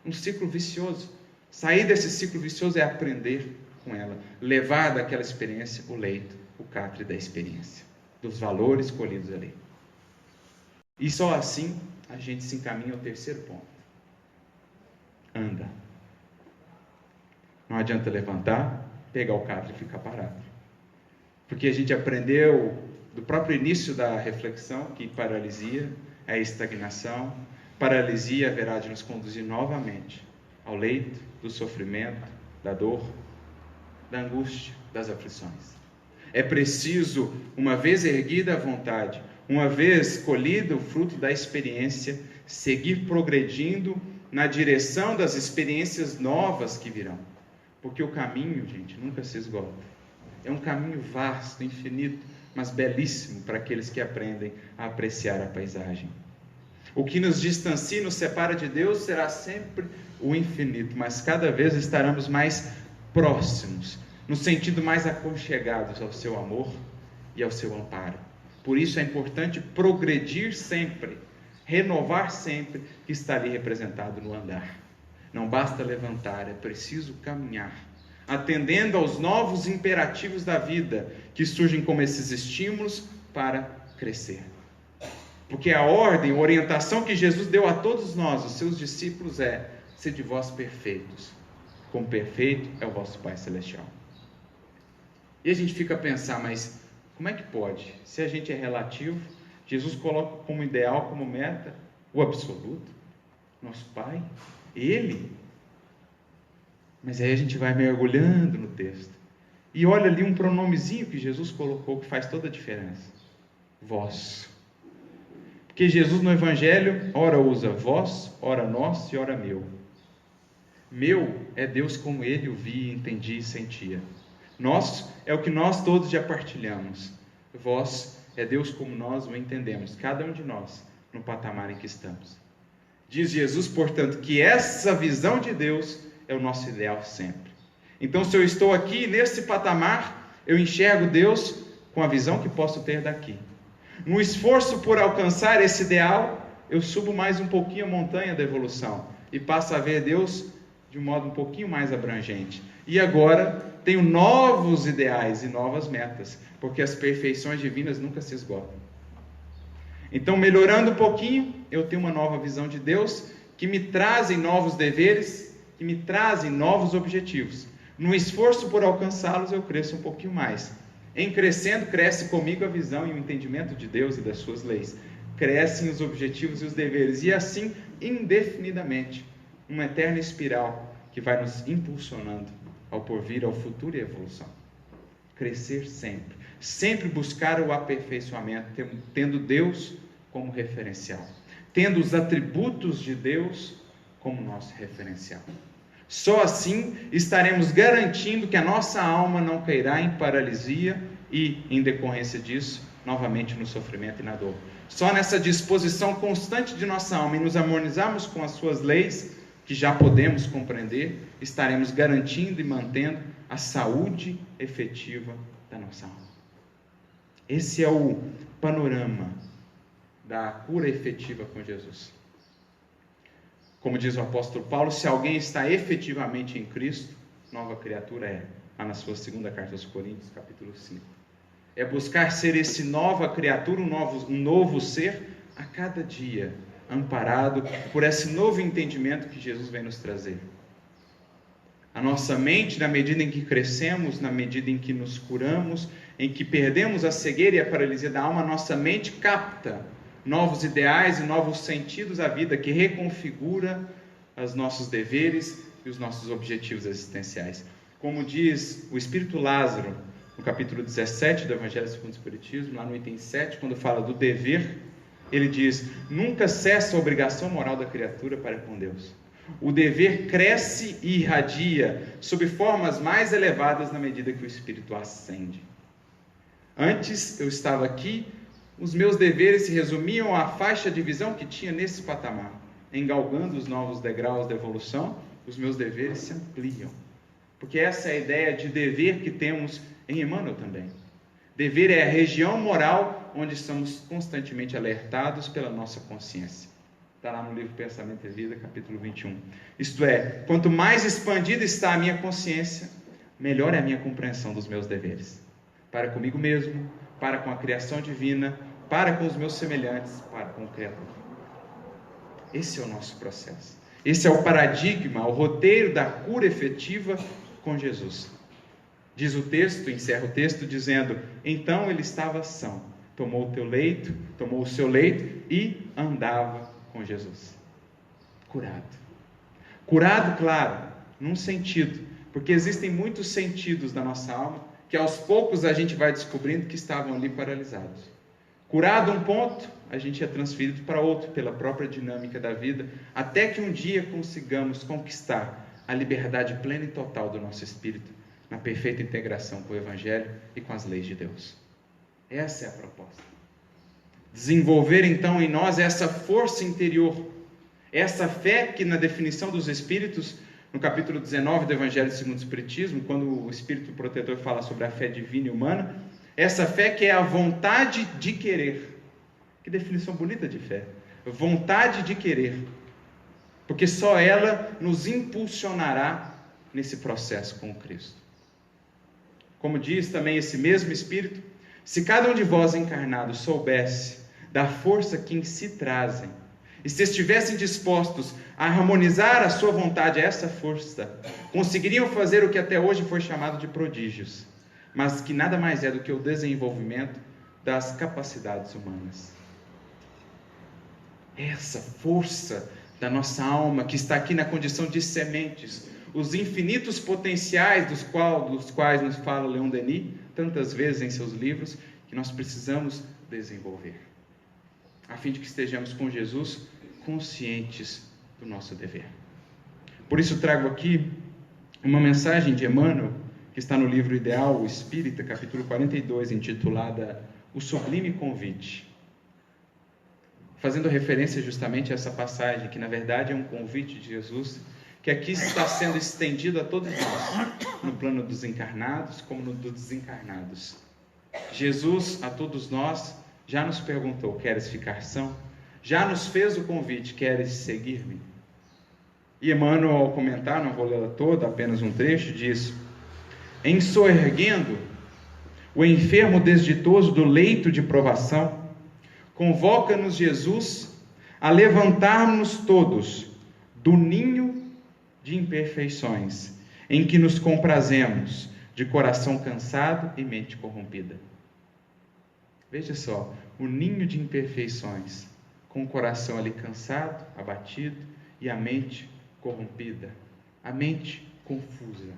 Um ciclo vicioso. Sair desse ciclo vicioso é aprender com ela, levar daquela experiência o leito, o catre da experiência, dos valores colhidos ali. E só assim a gente se encaminha ao terceiro ponto. Anda. Não adianta levantar, pegar o catre e ficar parado. Porque a gente aprendeu do próprio início da reflexão que paralisia é a estagnação. paralisia haverá de nos conduzir novamente ao leito do sofrimento, da dor, da angústia, das aflições. É preciso, uma vez erguida a vontade, uma vez colhido o fruto da experiência, seguir progredindo na direção das experiências novas que virão. Porque o caminho, gente, nunca se esgota. É um caminho vasto, infinito, mas belíssimo para aqueles que aprendem a apreciar a paisagem. O que nos distancia e nos separa de Deus será sempre o infinito, mas cada vez estaremos mais próximos, no sentido mais aconchegados ao seu amor e ao seu amparo. Por isso é importante progredir sempre, renovar sempre, que está ali representado no andar. Não basta levantar, é preciso caminhar, atendendo aos novos imperativos da vida, que surgem como esses estímulos para crescer. Porque a ordem, a orientação que Jesus deu a todos nós, os seus discípulos, é: sede vós perfeitos, como perfeito é o vosso Pai Celestial. E a gente fica a pensar, mas como é que pode? Se a gente é relativo, Jesus coloca como ideal, como meta, o absoluto, nosso Pai, Ele. Mas aí a gente vai mergulhando no texto e olha ali um pronomezinho que Jesus colocou, que faz toda a diferença: vós. Porque Jesus no Evangelho, ora usa vós, ora nós e ora meu. Meu é Deus como Ele o via, entendia e sentia. Nós é o que nós todos já partilhamos. Vós é Deus como nós o entendemos, cada um de nós, no patamar em que estamos. Diz Jesus, portanto, que essa visão de Deus é o nosso ideal sempre. Então, se eu estou aqui nesse patamar, eu enxergo Deus com a visão que posso ter daqui. No esforço por alcançar esse ideal, eu subo mais um pouquinho a montanha da evolução e passo a ver Deus de um modo um pouquinho mais abrangente. E agora tenho novos ideais e novas metas, porque as perfeições divinas nunca se esgotam. Então, melhorando um pouquinho, eu tenho uma nova visão de Deus, que me trazem novos deveres, que me trazem novos objetivos. No esforço por alcançá-los, eu cresço um pouquinho mais. Em crescendo, cresce comigo a visão e o entendimento de Deus e das suas leis. Crescem os objetivos e os deveres, e assim, indefinidamente, uma eterna espiral que vai nos impulsionando ao porvir, ao futuro e à evolução. Crescer sempre, sempre buscar o aperfeiçoamento, tendo Deus como referencial, tendo os atributos de Deus como nosso referencial. Só assim estaremos garantindo que a nossa alma não cairá em paralisia e, em decorrência disso, novamente no sofrimento e na dor. Só nessa disposição constante de nossa alma e nos harmonizarmos com as suas leis, que já podemos compreender, estaremos garantindo e mantendo a saúde efetiva da nossa alma. Esse é o panorama da cura efetiva com Jesus. Como diz o apóstolo Paulo, se alguém está efetivamente em Cristo, nova criatura é. Lá na sua segunda carta aos Coríntios, capítulo 5. É buscar ser esse nova criatura, um novo ser, a cada dia, amparado por esse novo entendimento que Jesus vem nos trazer. A nossa mente, na medida em que crescemos, na medida em que nos curamos, em que perdemos a cegueira e a paralisia da alma, a nossa mente capta novos ideais e novos sentidos à vida, que reconfigura os nossos deveres e os nossos objetivos existenciais. Como diz o Espírito Lázaro, no capítulo 17 do Evangelho segundo o Espiritismo, lá no item 7, quando fala do dever, ele diz: nunca cessa a obrigação moral da criatura para com Deus. O dever cresce e irradia sob formas mais elevadas na medida que o Espírito ascende. Antes eu estava aqui, os meus deveres se resumiam à faixa de visão que tinha nesse patamar. Engalgando os novos degraus da evolução, os meus deveres se ampliam. Porque essa é a ideia de dever que temos em Emmanuel também. Dever é a região moral onde estamos constantemente alertados pela nossa consciência. Está lá no livro Pensamento e Vida, capítulo 21. Isto é, quanto mais expandida está a minha consciência, melhor é a minha compreensão dos meus deveres. Para comigo mesmo, para com a criação divina, para com os meus semelhantes, para com o Criador. Esse é o nosso processo. Esse é o paradigma, o roteiro da cura efetiva com Jesus. Diz o texto, encerra o texto dizendo: então ele estava são, tomou o seu leito e andava com Jesus. curado. Curado, claro, num sentido, porque existem muitos sentidos da nossa alma que aos poucos a gente vai descobrindo que estavam ali paralisados. Curado um ponto, a gente é transferido para outro pela própria dinâmica da vida, até que um dia consigamos conquistar a liberdade plena e total do nosso espírito, na perfeita integração com o Evangelho e com as leis de Deus. Essa é a proposta. Desenvolver então em nós essa força interior, essa fé que na definição dos Espíritos, no capítulo 19 do Evangelho segundo o Espiritismo, quando o Espírito Protetor fala sobre a fé divina e humana, essa fé que é a vontade de querer. Que definição bonita de fé. Vontade de querer. Porque só ela nos impulsionará nesse processo com Cristo. Como diz também esse mesmo Espírito, se cada um de vós encarnados soubesse da força que em si trazem, e se estivessem dispostos a harmonizar a sua vontade a essa força, conseguiriam fazer o que até hoje foi chamado de prodígios, mas que nada mais é do que o desenvolvimento das capacidades humanas. Essa força da nossa alma que está aqui na condição de sementes, os infinitos potenciais dos quais nos fala Leon Denis, tantas vezes em seus livros, que nós precisamos desenvolver, a fim de que estejamos com Jesus conscientes do nosso dever. Por isso trago aqui uma mensagem de Emmanuel, que está no livro Ideal o Espírita, capítulo 42, intitulada O Sublime Convite, fazendo referência justamente a essa passagem, que na verdade é um convite de Jesus, que aqui está sendo estendido a todos nós, no plano dos encarnados como no dos desencarnados. Jesus, a todos nós, já nos perguntou: queres ficar são? Já nos fez o convite: queres seguir-me? E Emmanuel, ao comentar, não vou lê-la toda, apenas um trecho, diz: em soerguendo o enfermo desditoso do leito de provação, convoca-nos Jesus a levantarmos todos do ninho de imperfeições, em que nos comprazemos, de coração cansado e mente corrompida. Veja só, o ninho de imperfeições, com o coração ali cansado, abatido, e a mente corrompida, a mente confusa.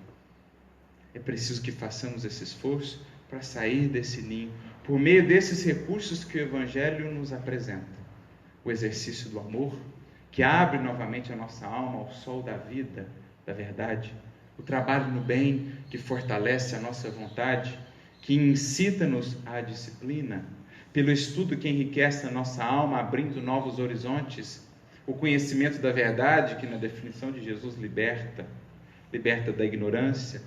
É preciso que façamos esse esforço para sair desse ninho, por meio desses recursos que o Evangelho nos apresenta. O exercício do amor, que abre novamente a nossa alma ao sol da vida, da verdade. O trabalho no bem, que fortalece a nossa vontade, que incita-nos à disciplina. Pelo estudo que enriquece a nossa alma, abrindo novos horizontes. O conhecimento da verdade, que na definição de Jesus liberta da ignorância,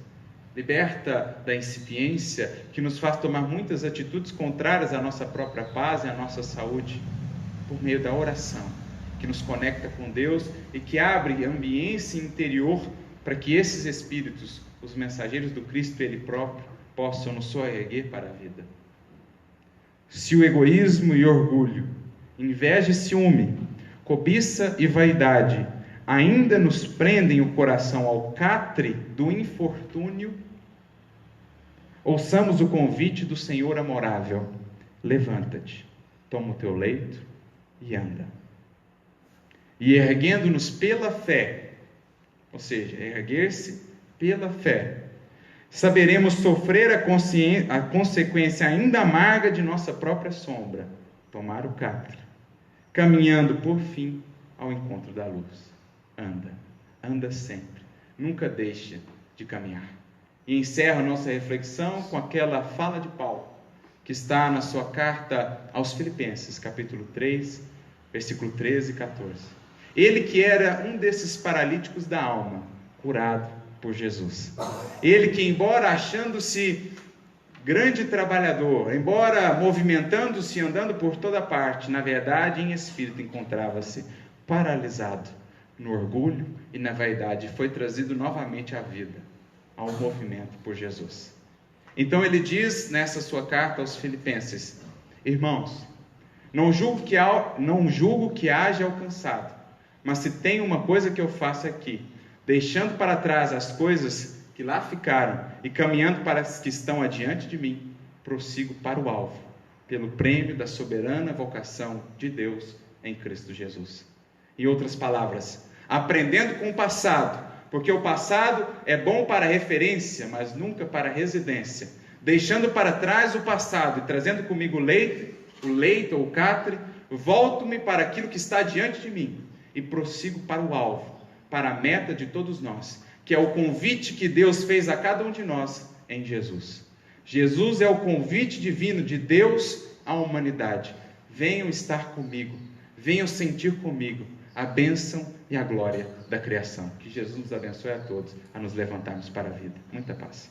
liberta da incipiência, que nos faz tomar muitas atitudes contrárias à nossa própria paz e à nossa saúde, por meio da oração, que nos conecta com Deus e que abre ambiência interior para que esses espíritos, os mensageiros do Cristo Ele próprio, possam nos soerguer para a vida. Se o egoísmo e orgulho, inveja e ciúme, cobiça e vaidade ainda nos prendem o coração ao catre do infortúnio, ouçamos o convite do Senhor amorável: levanta-te, toma o teu leito e anda. E erguendo-nos pela fé, ou seja, erguer-se pela fé, saberemos sofrer a consequência ainda amarga de nossa própria sombra, tomar o catre, caminhando por fim ao encontro da luz. Anda sempre, nunca deixa de caminhar. E encerro a nossa reflexão com aquela fala de Paulo, que está na sua carta aos Filipenses, capítulo 3, versículo 13 e 14. Ele que era um desses paralíticos da alma, curado por Jesus. Ele que, embora achando-se grande trabalhador, embora movimentando-se e andando por toda parte, na verdade, em espírito, encontrava-se paralisado no orgulho e na vaidade, foi trazido novamente à vida, ao movimento por Jesus. Então ele diz nessa sua carta aos Filipenses: irmãos, não julgo que haja alcançado, mas se tem uma coisa que eu faço aqui, deixando para trás as coisas que lá ficaram e caminhando para as que estão adiante de mim, prossigo para o alvo, pelo prêmio da soberana vocação de Deus em Cristo Jesus. Em outras palavras, aprendendo com o passado, porque o passado é bom para referência, mas nunca para residência. Deixando para trás o passado e trazendo comigo o leito ou o catre, volto-me para aquilo que está diante de mim e prossigo para o alvo, para a meta de todos nós, que é o convite que Deus fez a cada um de nós em Jesus. Jesus é o convite divino de Deus à humanidade. Venham estar comigo, venham sentir comigo a bênção e a glória da criação. Que Jesus nos abençoe a todos, a nos levantarmos para a vida. Muita paz.